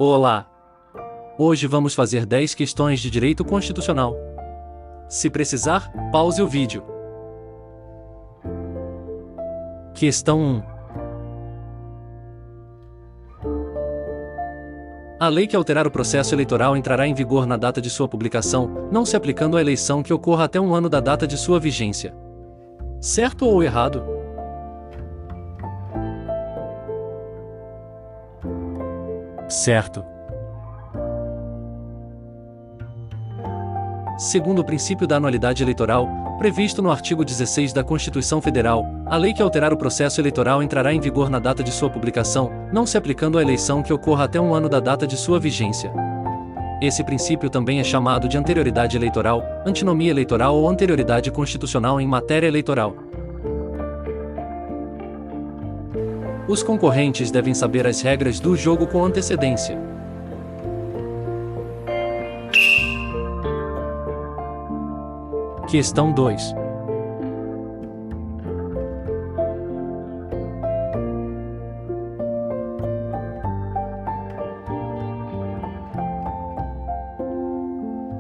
Olá! Hoje vamos fazer 10 questões de direito constitucional. Se precisar, pause o vídeo. Questão 1. A lei que alterar o processo eleitoral entrará em vigor na data de sua publicação, não se aplicando à eleição que ocorra até um ano da data de sua vigência. Certo ou errado? Certo. Segundo o princípio da anualidade eleitoral, previsto no artigo 16 da Constituição Federal, a lei que alterar o processo eleitoral entrará em vigor na data de sua publicação, não se aplicando à eleição que ocorra até um ano da data de sua vigência. Esse princípio também é chamado de anterioridade eleitoral, antinomia eleitoral ou anterioridade constitucional em matéria eleitoral. Os concorrentes devem saber as regras do jogo com antecedência. Questão 2.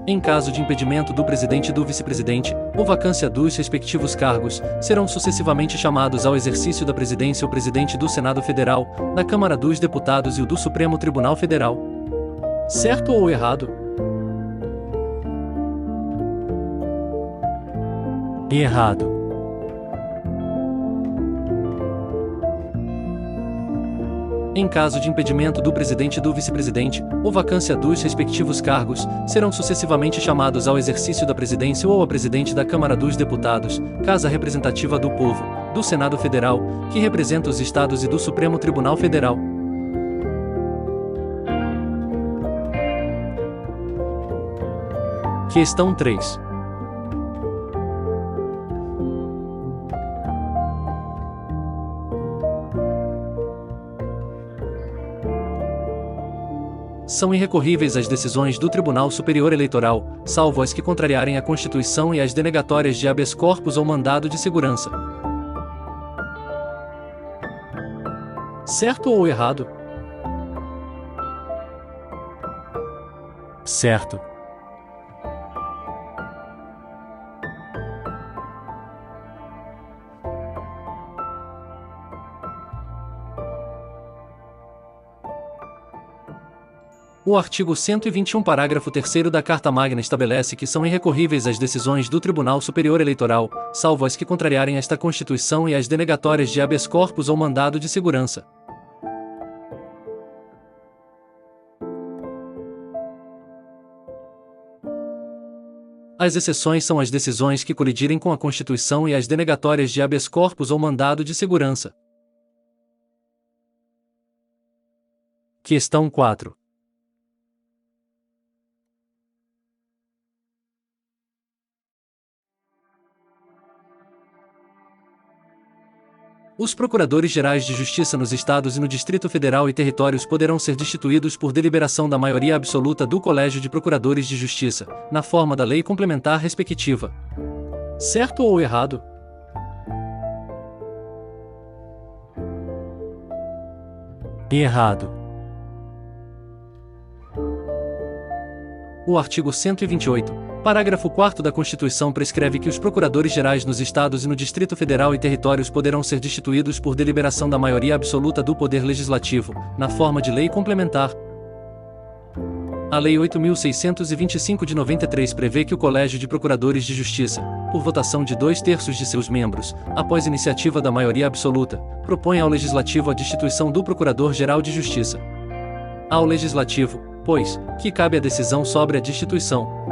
Em caso de impedimento do presidente e do vice-presidente, ou vacância dos respectivos cargos, serão sucessivamente chamados ao exercício da presidência o presidente do Senado Federal, da Câmara dos Deputados e o do Supremo Tribunal Federal. Certo ou errado? Errado. Em caso de impedimento do presidente e do vice-presidente, ou vacância dos respectivos cargos, serão sucessivamente chamados ao exercício da presidência ou a presidente da Câmara dos Deputados, Casa Representativa do Povo, do Senado Federal, que representa os estados e do Supremo Tribunal Federal. Questão 3. São irrecorríveis as decisões do Tribunal Superior Eleitoral, salvo as que contrariarem a Constituição e as denegatórias de habeas corpus ou mandado de segurança. Certo ou errado? Certo. O artigo 121, parágrafo 3º da Carta Magna estabelece que são irrecorríveis as decisões do Tribunal Superior Eleitoral, salvo as que contrariarem esta Constituição e as denegatórias de habeas corpus ou mandado de segurança. As exceções são as decisões que colidirem com a Constituição e as denegatórias de habeas corpus ou mandado de segurança. Questão 4. Os Procuradores-Gerais de Justiça nos Estados e no Distrito Federal e Territórios poderão ser destituídos por deliberação da maioria absoluta do Colégio de Procuradores de Justiça, na forma da lei complementar respectiva. Certo ou errado? Errado. O artigo 128, parágrafo 4º da Constituição prescreve que os Procuradores-Gerais nos Estados e no Distrito Federal e Territórios poderão ser destituídos por deliberação da maioria absoluta do Poder Legislativo, na forma de lei complementar. A Lei 8.625 de 93 prevê que o Colégio de Procuradores de Justiça, por votação de 2/3 de seus membros, após iniciativa da maioria absoluta, propõe ao Legislativo a destituição do Procurador-Geral de Justiça. Ao Legislativo, pois, que cabe a decisão sobre a destituição.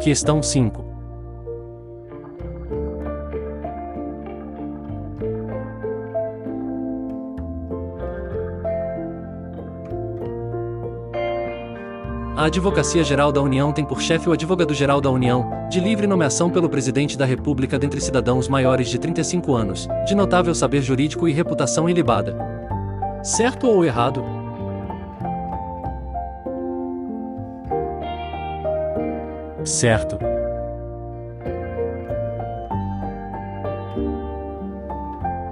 Questão 5. A Advocacia Geral da União tem por chefe o Advogado-Geral da União, de livre nomeação pelo Presidente da República dentre cidadãos maiores de 35 anos, de notável saber jurídico e reputação ilibada. Certo ou errado? Certo.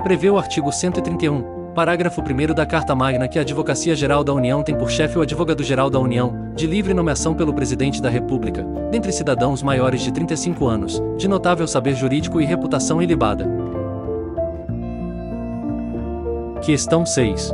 Prevê o artigo 131, Parágrafo 1º da Carta Magna que a Advocacia Geral da União tem por chefe o Advogado-Geral da União, de livre nomeação pelo Presidente da República, dentre cidadãos maiores de 35 anos, de notável saber jurídico e reputação ilibada. Questão 6.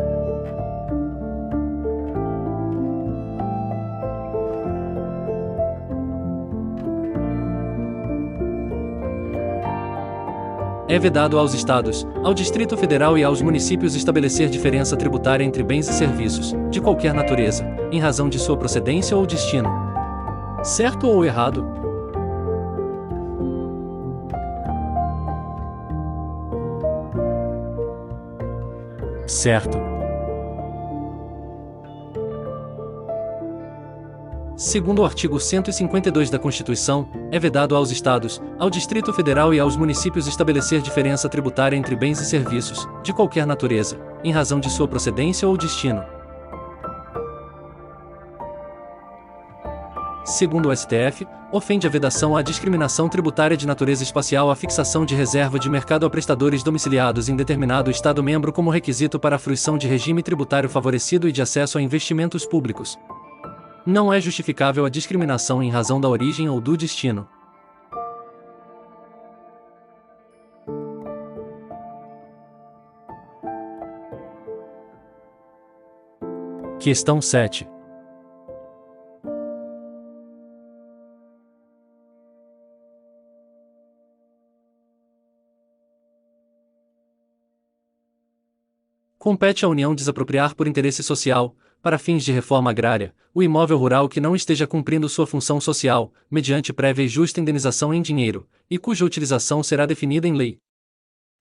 É vedado aos Estados, ao Distrito Federal e aos municípios estabelecer diferença tributária entre bens e serviços, de qualquer natureza, em razão de sua procedência ou destino. Certo ou errado? Certo. Segundo o artigo 152 da Constituição, é vedado aos Estados, ao Distrito Federal e aos municípios estabelecer diferença tributária entre bens e serviços, de qualquer natureza, em razão de sua procedência ou destino. Segundo o STF, ofende a vedação à discriminação tributária de natureza espacial a fixação de reserva de mercado a prestadores domiciliados em determinado Estado-membro como requisito para a fruição de regime tributário favorecido e de acesso a investimentos públicos. Não é justificável a discriminação em razão da origem ou do destino. Questão 7. Compete à União desapropriar por interesse social, para fins de reforma agrária, o imóvel rural que não esteja cumprindo sua função social, mediante prévia e justa indenização em dinheiro, e cuja utilização será definida em lei.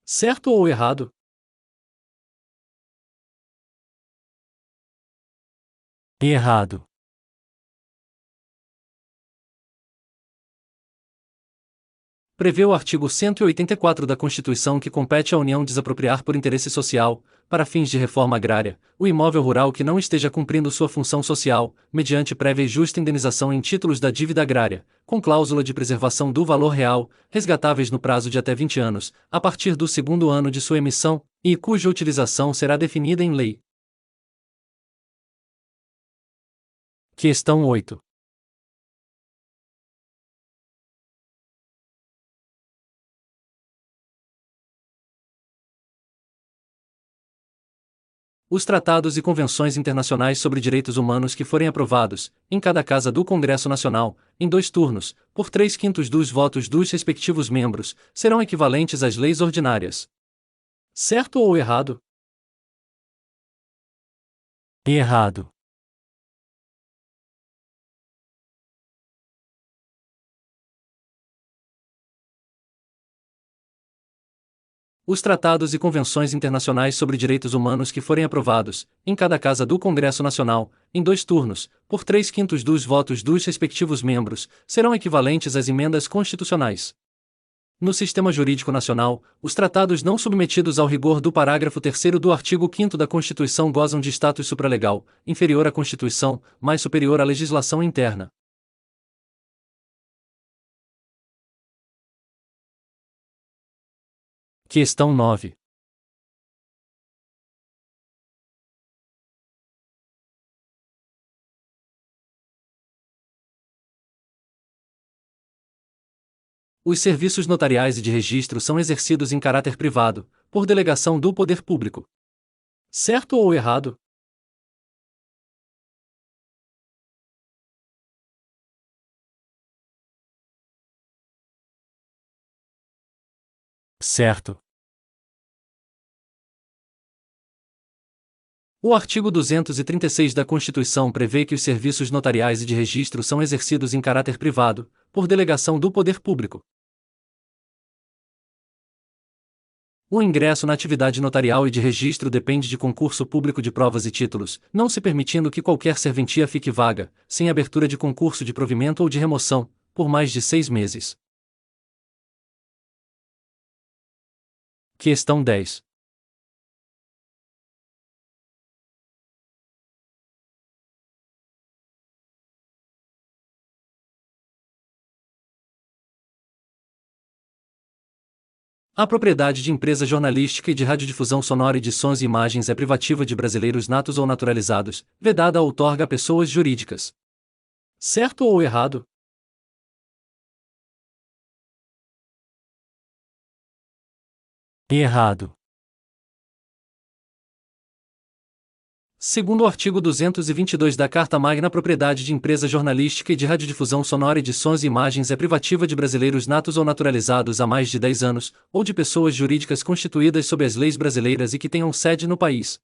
Certo ou errado? Errado. Prevê o artigo 184 da Constituição que compete à União desapropriar por interesse social, para fins de reforma agrária, o imóvel rural que não esteja cumprindo sua função social, mediante prévia e justa indenização em títulos da dívida agrária, com cláusula de preservação do valor real, resgatáveis no prazo de até 20 anos, a partir do segundo ano de sua emissão, e cuja utilização será definida em lei. Questão 8. Os tratados e convenções internacionais sobre direitos humanos que forem aprovados, em cada casa do Congresso Nacional, em 2 turnos, por 3/5 dos votos dos respectivos membros, serão equivalentes às leis ordinárias. Certo ou errado? Errado. Os tratados e convenções internacionais sobre direitos humanos que forem aprovados, em cada casa do Congresso Nacional, em 2 turnos, por 3/5 dos votos dos respectivos membros, serão equivalentes às emendas constitucionais. No sistema jurídico nacional, os tratados não submetidos ao rigor do parágrafo 3º do artigo 5º da Constituição gozam de status supralegal, inferior à Constituição, mas superior à legislação interna. Questão 9. Os serviços notariais e de registro são exercidos em caráter privado, por delegação do poder público. Certo ou errado? Certo. O artigo 236 da Constituição prevê que os serviços notariais e de registro são exercidos em caráter privado, por delegação do poder público. O ingresso na atividade notarial e de registro depende de concurso público de provas e títulos, não se permitindo que qualquer serventia fique vaga, sem abertura de concurso de provimento ou de remoção, por mais de 6 meses. Questão 10. A propriedade de empresa jornalística e de radiodifusão sonora e de sons e imagens é privativa de brasileiros natos ou naturalizados, vedada ou outorga a pessoas jurídicas. Certo ou errado? Errado. Segundo o artigo 222 da Carta Magna, a propriedade de empresa jornalística e de radiodifusão sonora e de sons e imagens é privativa de brasileiros natos ou naturalizados há mais de 10 anos, ou de pessoas jurídicas constituídas sob as leis brasileiras e que tenham sede no país.